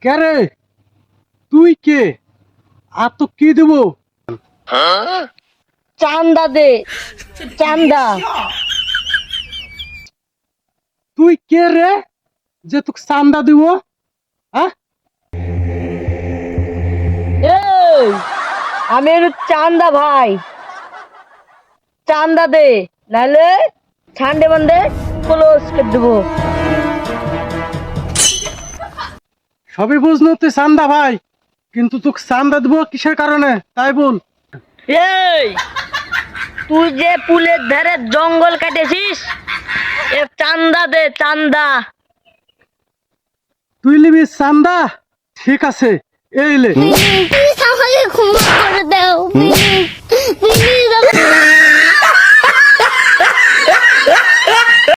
কে রে? তুই কে? আর তো কি দেব? চান্দা দে, চান্দা। তুই কে রে যে তোকে চান্দা দিব? হ্যাঁ, এই আমি হলো চান্দা ভাই, চান্দা দে, নাহলে ছান্ডে বান্দে ক্লোজ করে দেবো। সবই বুঝলো তুই চান্দা ভাই, কিন্তু তোকে চান্দা দিব কিসের কারণে তাই বল। এই তুই যে পুলের ধারে জঙ্গল কাটেছিস, এ চান্দা দে, চান্দা। তুই নিবি চান্দা? ঠিক আছে, এই লে। প্লিজ আমাকে ক্ষমা করে দাও, প্লিজ।